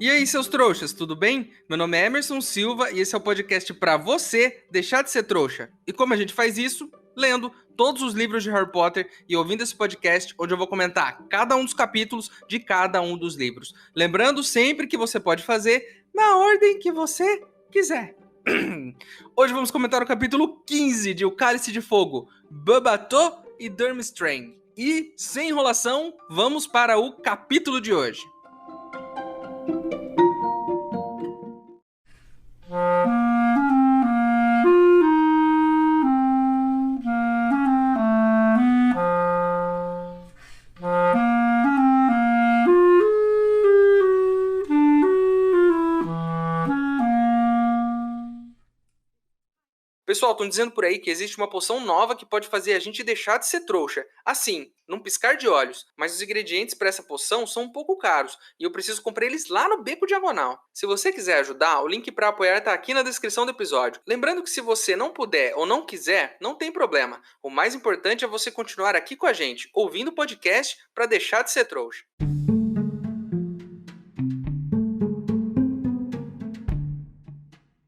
E aí, seus trouxas, tudo bem? Meu nome é Emerson Silva e esse é o podcast para você deixar de ser trouxa. E como a gente faz isso? Lendo todos os livros de Harry Potter e ouvindo esse podcast, onde eu vou comentar cada um dos capítulos de cada um dos livros. Lembrando sempre que você pode fazer na ordem que você quiser. Hoje vamos comentar o capítulo 15 de O Cálice de Fogo, Bobato e Durmstrang. E, sem enrolação, vamos para o capítulo de hoje. Pessoal, estão dizendo por aí que existe uma poção nova que pode fazer a gente deixar de ser trouxa. Assim, num piscar de olhos. Mas os ingredientes para essa poção são um pouco caros e eu preciso comprar eles lá no Beco Diagonal. Se você quiser ajudar, o link para apoiar está aqui na descrição do episódio. Lembrando que se você não puder ou não quiser, não tem problema. O mais importante é você continuar aqui com a gente, ouvindo o podcast para deixar de ser trouxa.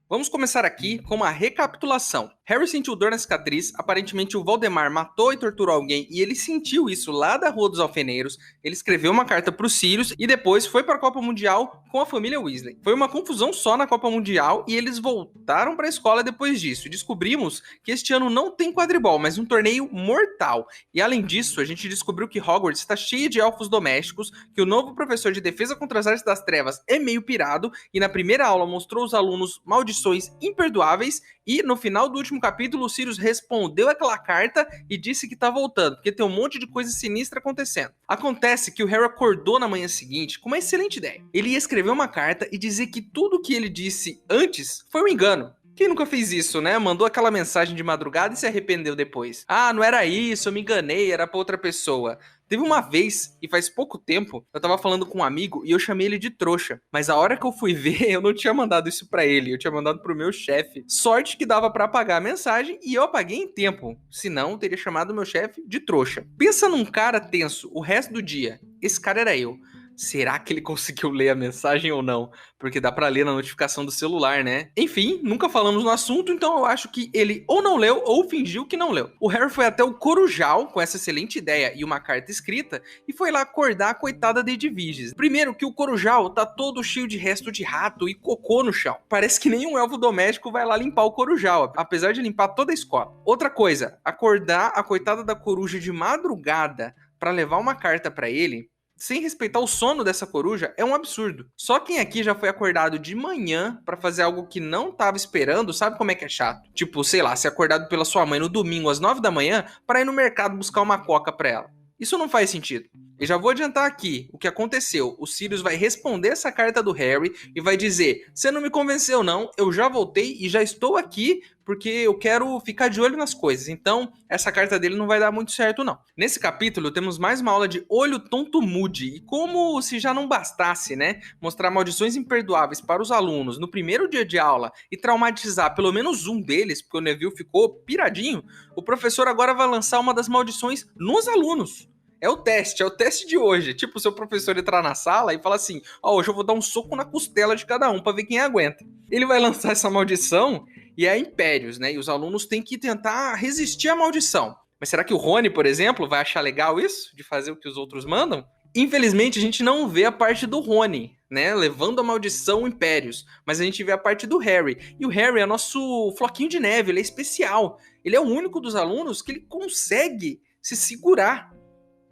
Vamos começar aqui com uma recapitulação. Harry sentiu dor na cicatriz, aparentemente o Voldemort matou e torturou alguém e ele sentiu isso lá da Rua dos Alfeneiros. Ele escreveu uma carta para os Sirius e depois foi para a Copa Mundial com a família Weasley. Foi uma confusão só na Copa Mundial e eles voltaram para a escola depois disso. Descobrimos que este ano não tem quadribol, mas um torneio mortal. E além disso, a gente descobriu que Hogwarts está cheia de elfos domésticos, que o novo professor de defesa contra as artes das trevas é meio pirado e na primeira aula mostrou os alunos maldições imperdoáveis e no final do último capítulo o Sirius respondeu aquela carta e disse que tá voltando, porque tem um monte de coisa sinistra acontecendo. Acontece que o Harry acordou na manhã seguinte com uma excelente ideia. Ele ia escrever uma carta e dizer que tudo que ele disse antes foi um engano. Quem nunca fez isso, né? Mandou aquela mensagem de madrugada e se arrependeu depois. Ah, não era isso, eu me enganei, era pra outra pessoa. Teve uma vez, e faz pouco tempo, eu tava falando com um amigo e eu chamei ele de trouxa. Mas a hora que eu fui ver, eu não tinha mandado isso pra ele, eu tinha mandado pro meu chefe. Sorte que dava pra apagar a mensagem e eu apaguei em tempo. Senão, eu teria chamado o meu chefe de trouxa. Pensa num cara tenso o resto do dia. Esse cara era eu. Será que ele conseguiu ler a mensagem ou não? Porque dá pra ler na notificação do celular, né? Enfim, nunca falamos no assunto, então eu acho que ele ou não leu ou fingiu que não leu. O Harry foi até o Corujal com essa excelente ideia e uma carta escrita e foi lá acordar a coitada de Edwiges. Primeiro que o Corujal tá todo cheio de resto de rato e cocô no chão. Parece que nenhum elfo doméstico vai lá limpar o Corujal, apesar de limpar toda a escola. Outra coisa, acordar a coitada da coruja de madrugada pra levar uma carta pra ele sem respeitar o sono dessa coruja é um absurdo. Só quem aqui já foi acordado de manhã pra fazer algo que não tava esperando, sabe como é que é chato? Tipo, sei lá, ser acordado pela sua mãe no domingo às 9 da manhã pra ir no mercado buscar uma coca pra ela. Isso não faz sentido. E já vou adiantar aqui o que aconteceu. O Sirius vai responder essa carta do Harry e vai dizer: você não me convenceu não, eu já voltei e já estou aqui porque eu quero ficar de olho nas coisas. Então, essa carta dele não vai dar muito certo não. Nesse capítulo, temos mais uma aula de Olho Tonto Mude. E como se já não bastasse, né, mostrar maldições imperdoáveis para os alunos no primeiro dia de aula e traumatizar pelo menos um deles, porque o Neville ficou piradinho, o professor agora vai lançar uma das maldições nos alunos. É o teste de hoje. Tipo, o seu professor entrar na sala e falar assim: ó, hoje eu vou dar um soco na costela de cada um pra ver quem aguenta. Ele vai lançar essa maldição e é impérios, né? E os alunos têm que tentar resistir à maldição. Mas será que o Rony, por exemplo, vai achar legal isso? De fazer o que os outros mandam? Infelizmente, a gente não vê a parte do Rony, né? Levando a maldição impérios. Mas a gente vê a parte do Harry. E o Harry é nosso floquinho de neve, ele é especial. Ele é o único dos alunos que ele consegue se segurar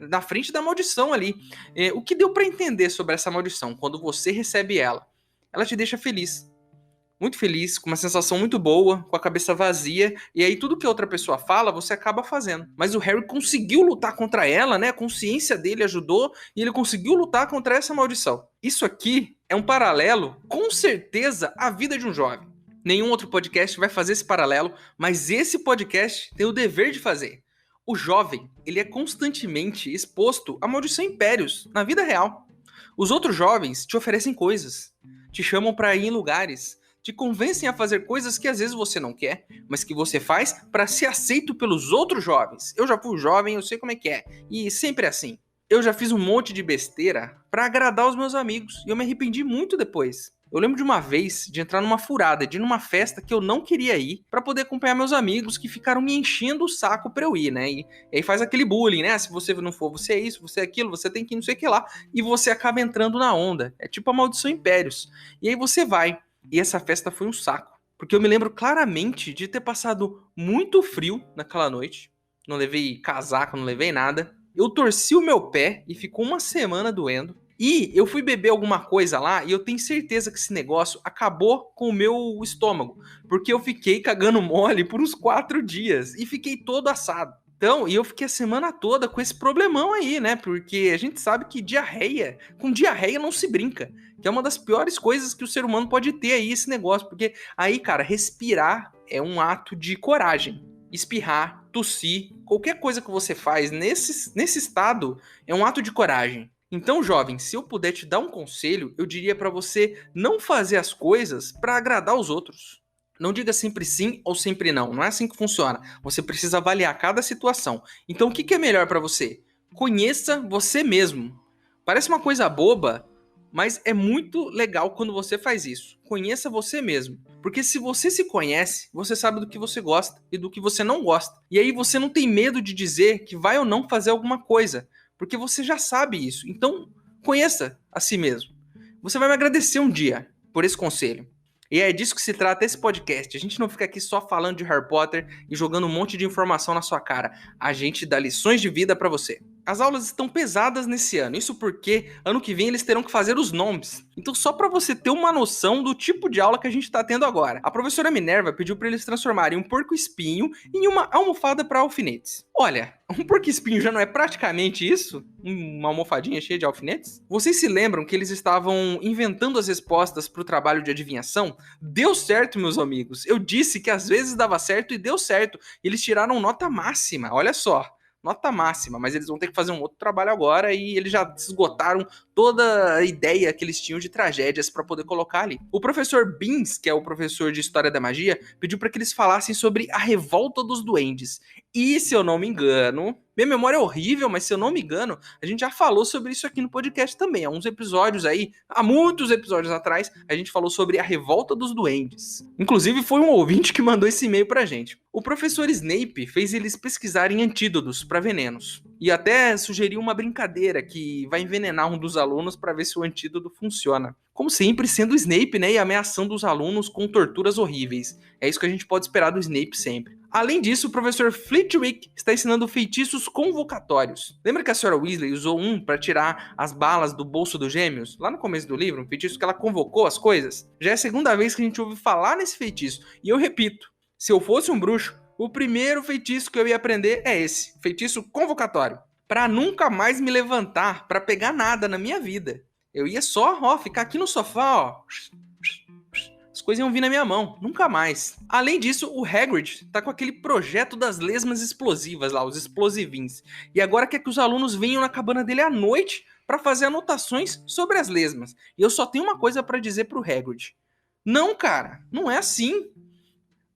na frente da maldição ali. O que deu pra entender sobre essa maldição? Quando você recebe ela, ela te deixa feliz. Muito feliz, com uma sensação muito boa, com a cabeça vazia, e aí tudo que a outra pessoa fala, você acaba fazendo. Mas o Harry conseguiu lutar contra ela, né? A consciência dele ajudou, e ele conseguiu lutar contra essa maldição. Isso aqui é um paralelo, com certeza, à vida de um jovem. Nenhum outro podcast vai fazer esse paralelo, mas esse podcast tem o dever de fazer. O jovem, ele é constantemente exposto a maldição impérios, na vida real. Os outros jovens te oferecem coisas, te chamam para ir em lugares, te convencem a fazer coisas que às vezes você não quer, mas que você faz para ser aceito pelos outros jovens. Eu já fui jovem, eu sei como é que é, e sempre é assim. Eu já fiz um monte de besteira pra agradar os meus amigos e eu me arrependi muito depois. Eu lembro de uma vez de entrar numa furada, de ir numa festa que eu não queria ir pra poder acompanhar meus amigos que ficaram me enchendo o saco pra eu ir, né? E aí faz aquele bullying, né? Se você não for, você é isso, você é aquilo, você tem que ir não sei o que lá. E você acaba entrando na onda. É tipo a Maldição Impérios. E aí você vai. E essa festa foi um saco. Porque eu me lembro claramente de ter passado muito frio naquela noite. Não levei casaco, não levei nada. Eu torci o meu pé e ficou uma semana doendo. E eu fui beber alguma coisa lá e eu tenho certeza que esse negócio acabou com o meu estômago. Porque eu fiquei cagando mole por uns 4 dias e fiquei todo assado. Então, e eu fiquei a semana toda com esse problemão aí, né? Porque a gente sabe que com diarreia não se brinca. Que é uma das piores coisas que o ser humano pode ter aí, esse negócio. Porque aí, cara, respirar é um ato de coragem. Espirrar, tossir, qualquer coisa que você faz nesse estado é um ato de coragem. Então, jovem, se eu puder te dar um conselho, eu diria pra você não fazer as coisas pra agradar os outros. Não diga sempre sim ou sempre não. Não é assim que funciona. Você precisa avaliar cada situação. Então, o que é melhor pra você? Conheça você mesmo. Parece uma coisa boba, mas é muito legal quando você faz isso. Conheça você mesmo. Porque se você se conhece, você sabe do que você gosta e do que você não gosta. E aí você não tem medo de dizer que vai ou não fazer alguma coisa. Porque você já sabe isso. Então, conheça a si mesmo. Você vai me agradecer um dia por esse conselho. E é disso que se trata esse podcast. A gente não fica aqui só falando de Harry Potter e jogando um monte de informação na sua cara. A gente dá lições de vida pra você. As aulas estão pesadas nesse ano, isso porque ano que vem eles terão que fazer os nomes. Então só pra você ter uma noção do tipo de aula que a gente tá tendo agora. A professora Minerva pediu pra eles transformarem um porco-espinho em uma almofada pra alfinetes. Olha, um porco-espinho já não é praticamente isso? Uma almofadinha cheia de alfinetes? Vocês se lembram que eles estavam inventando as respostas pro trabalho de adivinhação? Deu certo, meus amigos. Eu disse que às vezes dava certo e deu certo. Eles tiraram nota máxima, olha só. Nota máxima, mas eles vão ter que fazer um outro trabalho agora e eles já esgotaram toda a ideia que eles tinham de tragédias para poder colocar ali. O professor Beans, que é o professor de História da Magia, pediu para que eles falassem sobre a Revolta dos Duendes. E se eu não me engano, minha memória é horrível, mas se eu não me engano, a gente já falou sobre isso aqui no podcast também. Há uns episódios aí, há muitos episódios atrás, a gente falou sobre a Revolta dos Duendes. Inclusive foi um ouvinte que mandou esse e-mail pra gente. O professor Snape fez eles pesquisarem antídotos para venenos. E até sugeriu uma brincadeira que vai envenenar um dos alunos para ver se o antídoto funciona. Como sempre, sendo o Snape, né, e ameaçando os alunos com torturas horríveis. É isso que a gente pode esperar do Snape sempre. Além disso, o professor Flitwick está ensinando feitiços convocatórios. Lembra que a senhora Weasley usou um para tirar as balas do bolso dos gêmeos? Lá no começo do livro, um feitiço que ela convocou as coisas? Já é a segunda vez que a gente ouve falar nesse feitiço. E eu repito, se eu fosse um bruxo, o primeiro feitiço que eu ia aprender é esse, feitiço convocatório. Para nunca mais me levantar para pegar nada na minha vida. Eu ia só, ficar aqui no sofá, as coisas iam vir na minha mão, nunca mais. Além disso, o Hagrid tá com aquele projeto das lesmas explosivas lá, os explosivins. E agora quer que os alunos venham na cabana dele à noite para fazer anotações sobre as lesmas. E eu só tenho uma coisa para dizer pro Hagrid. Não, cara, não é assim.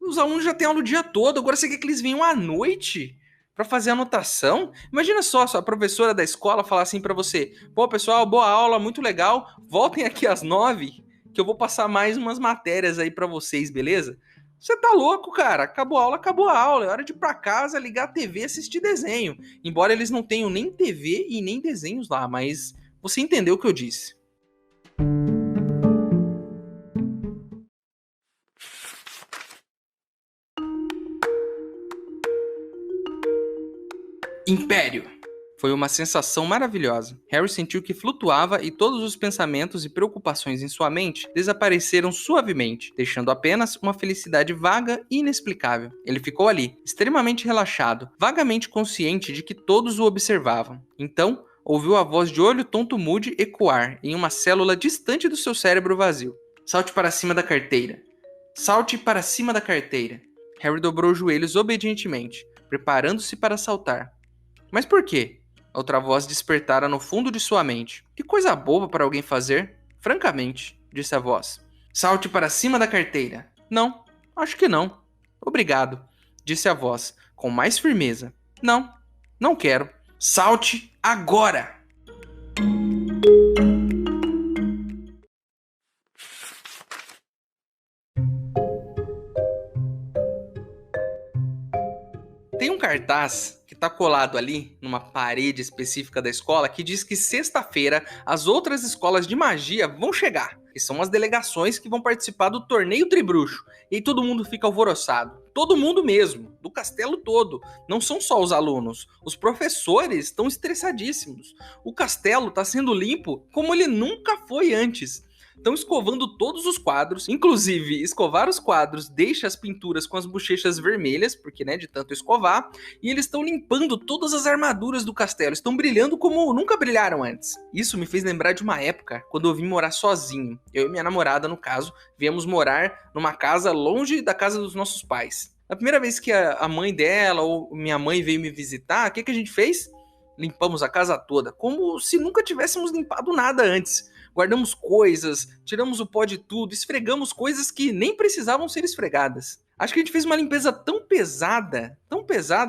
Os alunos já têm aula o dia todo, agora você quer que eles venham à noite para fazer anotação? Imagina só, a professora da escola falar assim para você: pô, pessoal, boa aula, muito legal, voltem aqui às 9 que eu vou passar mais umas matérias aí para vocês, beleza? Você tá louco, cara? Acabou a aula, é hora de ir pra casa, ligar a TV e assistir desenho. Embora eles não tenham nem TV e nem desenhos lá, mas você entendeu o que eu disse. Império. Foi uma sensação maravilhosa. Harry sentiu que flutuava e todos os pensamentos e preocupações em sua mente desapareceram suavemente, deixando apenas uma felicidade vaga e inexplicável. Ele ficou ali, extremamente relaxado, vagamente consciente de que todos o observavam. Então, ouviu a voz de Olho Tonto Moody ecoar em uma célula distante do seu cérebro vazio. Salte para cima da carteira. Salte para cima da carteira. Harry dobrou os joelhos obedientemente, preparando-se para saltar. Mas por quê? Outra voz despertara no fundo de sua mente. Que coisa boba para alguém fazer? Francamente, disse a voz. Salte para cima da carteira. Não, acho que não. Obrigado, disse a voz, com mais firmeza. Não, não quero. Salte agora! cartaz que tá colado ali numa parede específica da escola que diz que sexta-feira as outras escolas de magia vão chegar, que são as delegações que vão participar do torneio Tribruxo. E aí todo mundo fica alvoroçado. Todo mundo mesmo, do castelo todo. Não são só os alunos. Os professores estão estressadíssimos. O castelo está sendo limpo como ele nunca foi antes. Estão escovando todos os quadros, inclusive escovar os quadros deixa as pinturas com as bochechas vermelhas, porque né, de tanto escovar, e eles estão limpando todas as armaduras do castelo, estão brilhando como nunca brilharam antes. Isso me fez lembrar de uma época quando eu vim morar sozinho, eu e minha namorada no caso, viemos morar numa casa longe da casa dos nossos pais. A primeira vez que a mãe dela ou minha mãe veio me visitar, o que a gente fez? Limpamos a casa toda, como se nunca tivéssemos limpado nada antes. Guardamos coisas, tiramos o pó de tudo, esfregamos coisas que nem precisavam ser esfregadas. Acho que a gente fez uma limpeza tão pesada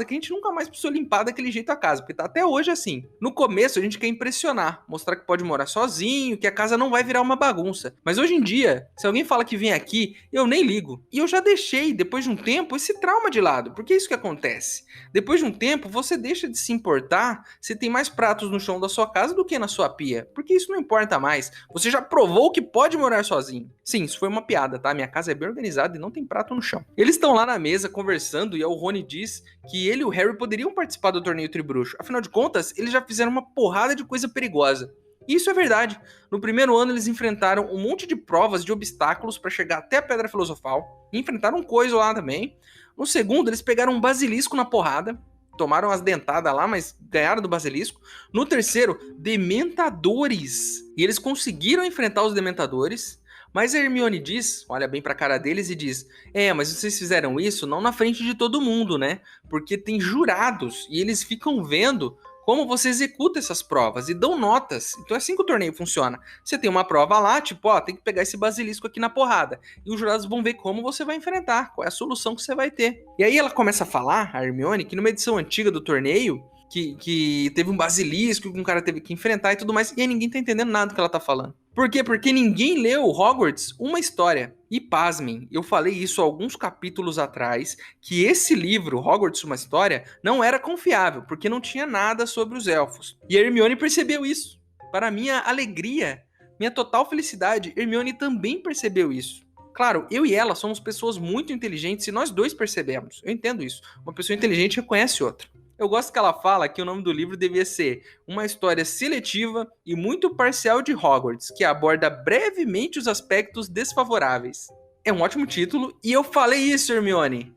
que a gente nunca mais precisou limpar daquele jeito a casa, porque tá até hoje assim. No começo a gente quer impressionar, mostrar que pode morar sozinho, que a casa não vai virar uma bagunça. Mas hoje em dia, se alguém fala que vem aqui, eu nem ligo. E eu já deixei, depois de um tempo, esse trauma de lado, porque é isso que acontece. Depois de um tempo, você deixa de se importar se tem mais pratos no chão da sua casa do que na sua pia, porque isso não importa mais. Você já provou que pode morar sozinho. Sim, isso foi uma piada, tá? Minha casa é bem organizada e não tem prato no chão. Eles estão lá na mesa conversando e o Rony diz que ele e o Harry poderiam participar do torneio Tribruxo. Afinal de contas, eles já fizeram uma porrada de coisa perigosa. E isso é verdade. No primeiro ano, eles enfrentaram um monte de provas de obstáculos para chegar até a Pedra Filosofal. E enfrentaram coisa lá também. No segundo, eles pegaram um basilisco na porrada. Tomaram as dentadas lá, mas ganharam do basilisco. No terceiro, dementadores. E eles conseguiram enfrentar os dementadores. Mas a Hermione diz, olha bem pra cara deles e diz: mas vocês fizeram isso não na frente de todo mundo, né? Porque tem jurados e eles ficam vendo como você executa essas provas e dão notas. Então é assim que o torneio funciona. Você tem uma prova lá, tipo, tem que pegar esse basilisco aqui na porrada. E os jurados vão ver como você vai enfrentar, qual é a solução que você vai ter. E aí ela começa a falar, a Hermione, que numa edição antiga do torneio, que teve um basilisco que um cara teve que enfrentar e tudo mais, e aí ninguém tá entendendo nada do que ela tá falando. Por quê? Porque ninguém leu Hogwarts Uma História. E pasmem, eu falei isso alguns capítulos atrás, que esse livro, Hogwarts Uma História, não era confiável, porque não tinha nada sobre os elfos. E a Hermione percebeu isso. Para minha alegria, minha total felicidade, Hermione também percebeu isso. Claro, eu e ela somos pessoas muito inteligentes e nós dois percebemos. Eu entendo isso. Uma pessoa inteligente reconhece outra. Eu gosto que ela fala que o nome do livro devia ser Uma História Seletiva e Muito Parcial de Hogwarts, que aborda brevemente os aspectos desfavoráveis. É um ótimo título, e eu falei isso, Hermione.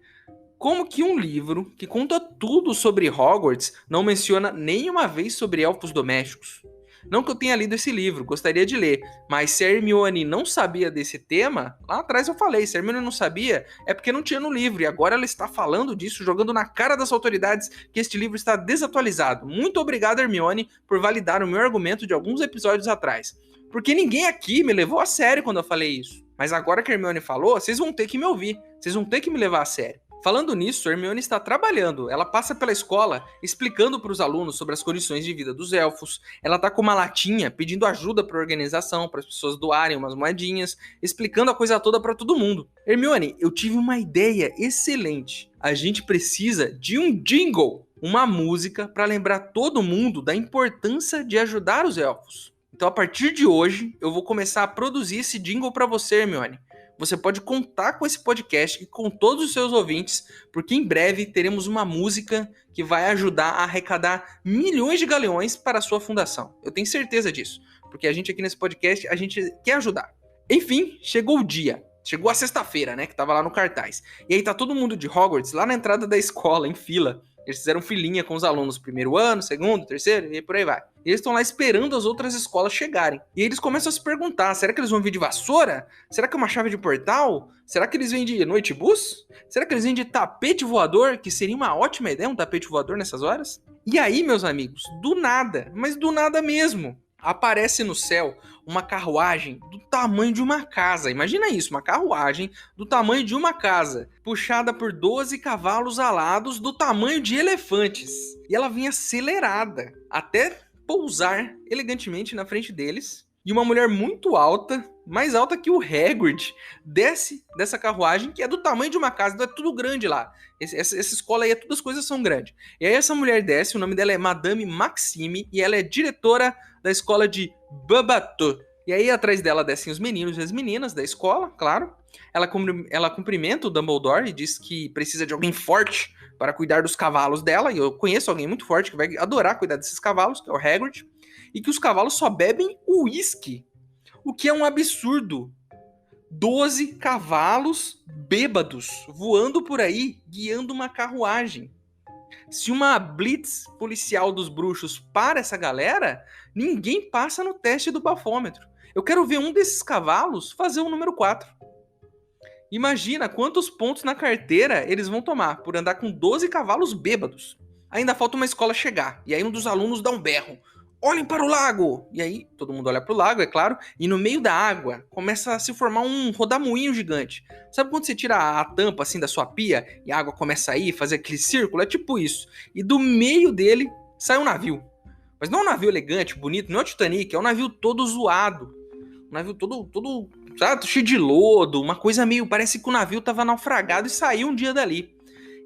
Como que um livro que conta tudo sobre Hogwarts não menciona nenhuma vez sobre elfos domésticos? Não que eu tenha lido esse livro, gostaria de ler, mas se a Hermione não sabia desse tema, lá atrás eu falei, se a Hermione não sabia, é porque não tinha no livro, e agora ela está falando disso, jogando na cara das autoridades que este livro está desatualizado. Muito obrigado, Hermione, por validar o meu argumento de alguns episódios atrás. Porque ninguém aqui me levou a sério quando eu falei isso. Mas agora que a Hermione falou, vocês vão ter que me ouvir, vocês vão ter que me levar a sério. Falando nisso, a Hermione está trabalhando. Ela passa pela escola explicando para os alunos sobre as condições de vida dos elfos. Ela está com uma latinha pedindo ajuda para a organização, para as pessoas doarem umas moedinhas, explicando a coisa toda para todo mundo. Hermione, eu tive uma ideia excelente. A gente precisa de um jingle, uma música para lembrar todo mundo da importância de ajudar os elfos. Então, a partir de hoje, eu vou começar a produzir esse jingle para você, Hermione. Você pode contar com esse podcast e com todos os seus ouvintes, porque em breve teremos uma música que vai ajudar a arrecadar milhões de galeões para a sua fundação. Eu tenho certeza disso, porque a gente aqui nesse podcast, a gente quer ajudar. Enfim, chegou o dia. Chegou a sexta-feira, né, que tava lá no cartaz. E aí tá todo mundo de Hogwarts lá na entrada da escola, em fila. Eles fizeram filinha com os alunos, primeiro ano, segundo, terceiro, e por aí vai. E eles estão lá esperando as outras escolas chegarem. E eles começam a se perguntar, será que eles vão vir de vassoura? Será que é uma chave de portal? Será que eles vêm de noite bus? Será que eles vêm de tapete voador? Que seria uma ótima ideia, um tapete voador nessas horas? E aí, meus amigos, do nada, mas do nada mesmo, aparece no céu uma carruagem do tamanho de uma casa. Imagina isso, uma carruagem do tamanho de uma casa, puxada por 12 cavalos alados do tamanho de elefantes. E ela vinha acelerada até pousar elegantemente na frente deles. E uma mulher muito alta, mais alta que o Hagrid, desce dessa carruagem, que é do tamanho de uma casa, então é tudo grande lá. Essa escola aí, todas as coisas são grandes. E aí essa mulher desce, o nome dela é Madame Maxime, e ela é diretora da escola de Babatou. E aí atrás dela descem os meninos e as meninas da escola, claro. Ela cumprimenta o Dumbledore e diz que precisa de alguém forte para cuidar dos cavalos dela. E eu conheço alguém muito forte que vai adorar cuidar desses cavalos, que é o Hagrid. E que os cavalos só bebem uísque. O que é um absurdo. 12 cavalos bêbados voando por aí, guiando uma carruagem. Se uma blitz policial dos bruxos para essa galera, ninguém passa no teste do bafômetro. Eu quero ver um desses cavalos fazer o número 4. Imagina quantos pontos na carteira eles vão tomar por andar com 12 cavalos bêbados. Ainda falta uma escola chegar, e aí um dos alunos dá um berro. Olhem para o lago! E aí, todo mundo olha para o lago, é claro, e no meio da água começa a se formar um rodamuinho gigante. Sabe quando você tira a tampa assim da sua pia e a água começa a ir, fazer aquele círculo? É tipo isso. E do meio dele sai um navio. Mas não é um navio elegante, bonito, não é o Titanic, é um navio todo zoado. Um navio todo sabe, cheio de lodo, uma coisa meio... Parece que o navio estava naufragado e saiu um dia dali.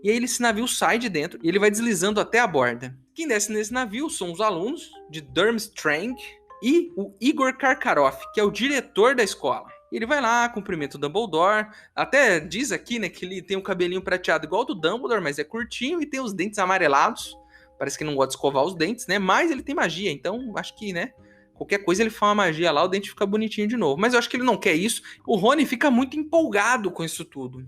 E aí esse navio sai de dentro e ele vai deslizando até a borda. Quem desce nesse navio são os alunos de Durmstrang e o Igor Karkaroff, que é o diretor da escola. Ele vai lá, cumprimenta o Dumbledore, até diz aqui, né, que ele tem um cabelinho prateado igual ao do Dumbledore, mas é curtinho e tem os dentes amarelados. Parece que não gosta de escovar os dentes, né? Mas ele tem magia, então acho que, né, qualquer coisa ele faz uma magia lá, o dente fica bonitinho de novo. Mas eu acho que ele não quer isso. O Rony fica muito empolgado com isso tudo.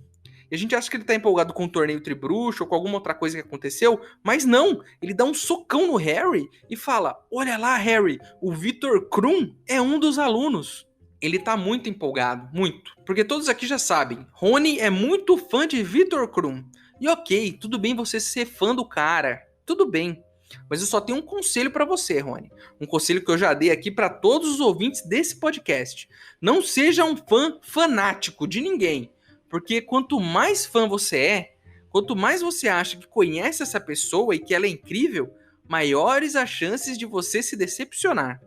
E a gente acha que ele tá empolgado com o torneio tribruxo ou com alguma outra coisa que aconteceu, mas não, ele dá um socão no Harry e fala, olha lá, Harry, o Victor Krum é um dos alunos. Ele tá muito empolgado, muito, porque todos aqui já sabem, Rony é muito fã de Victor Krum. E ok, tudo bem você ser fã do cara, tudo bem. Mas eu só tenho um conselho pra você, Rony. Um conselho que eu já dei aqui pra todos os ouvintes desse podcast. Não seja um fã fanático de ninguém. Porque quanto mais fã você é, quanto mais você acha que conhece essa pessoa e que ela é incrível, maiores as chances de você se decepcionar.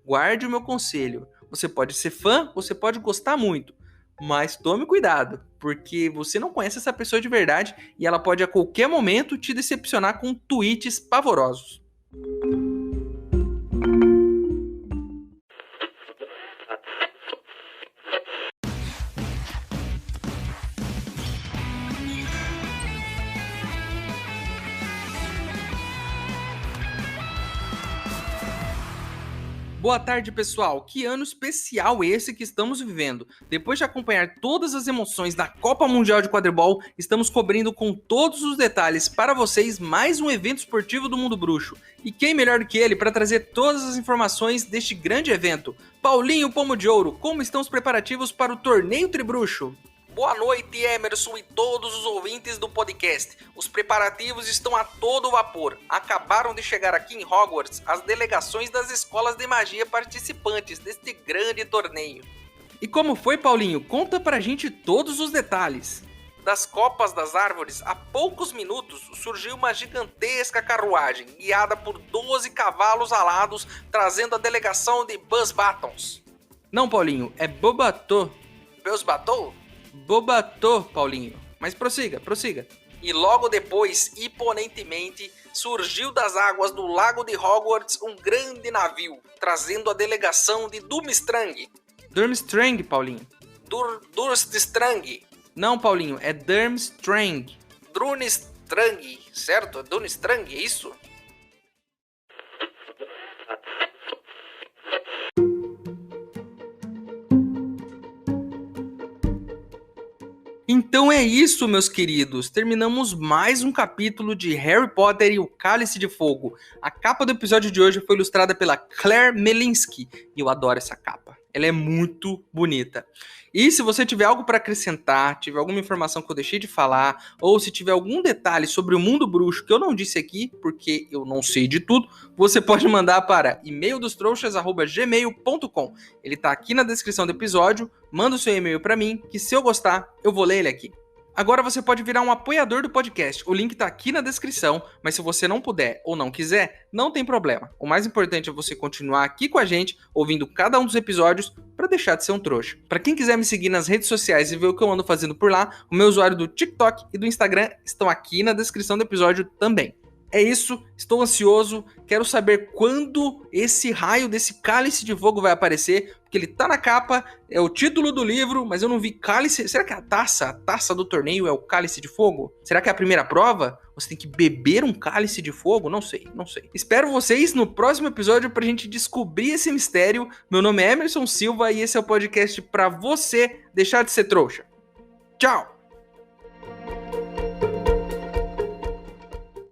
Guarde o meu conselho. Você pode ser fã, você pode gostar muito, mas tome cuidado, porque você não conhece essa pessoa de verdade e ela pode a qualquer momento te decepcionar com tweets pavorosos. Boa tarde, pessoal. Que ano especial esse que estamos vivendo. Depois de acompanhar todas as emoções da Copa Mundial de Quadribol, estamos cobrindo com todos os detalhes para vocês mais um evento esportivo do Mundo Bruxo. E quem melhor do que ele para trazer todas as informações deste grande evento? Paulinho Pomo de Ouro, como estão os preparativos para o torneio Tribruxo? Boa noite, Emerson e todos os ouvintes do podcast. Os preparativos estão a todo vapor. Acabaram de chegar aqui em Hogwarts as delegações das escolas de magia participantes deste grande torneio. E como foi, Paulinho? Conta pra gente todos os detalhes. Das copas das árvores, há poucos minutos, surgiu uma gigantesca carruagem, guiada por 12 cavalos alados, trazendo a delegação de Buzz-Batons. Não, Paulinho, é Bobatou. Buzz-Batou? Bobatou, Paulinho. Mas prossiga. E logo depois, imponentemente, surgiu das águas do lago de Hogwarts um grande navio, trazendo a delegação de Durmstrang. Durmstrang, Paulinho. Durmstrang. Não, Paulinho, é Durmstrang. Durmstrang, certo? Durmstrang, é isso? Então é isso, meus queridos. Terminamos mais um capítulo de Harry Potter e o Cálice de Fogo. A capa do episódio de hoje foi ilustrada pela Claire Melinsky e eu adoro essa capa. Ela é muito bonita. E se você tiver algo para acrescentar, tiver alguma informação que eu deixei de falar, ou se tiver algum detalhe sobre o mundo bruxo que eu não disse aqui, porque eu não sei de tudo, você pode mandar para emaildostrouxas@gmail.com. Ele tá aqui na descrição do episódio. Manda o seu e-mail para mim, que se eu gostar, eu vou ler ele aqui. Agora você pode virar um apoiador do podcast. O link tá aqui na descrição, mas se você não puder ou não quiser, não tem problema. O mais importante é você continuar aqui com a gente, ouvindo cada um dos episódios, para deixar de ser um trouxa. Para quem quiser me seguir nas redes sociais e ver o que eu ando fazendo por lá, o meu usuário do TikTok e do Instagram estão aqui na descrição do episódio também. É isso, estou ansioso, quero saber quando esse raio desse cálice de fogo vai aparecer, porque ele tá na capa, é o título do livro, mas eu não vi cálice. Será que a taça do torneio é o cálice de fogo? Será que é a primeira prova? Você tem que beber um cálice de fogo? Não sei. Espero vocês no próximo episódio pra gente descobrir esse mistério. Meu nome é Emerson Silva e esse é o podcast pra você deixar de ser trouxa. Tchau!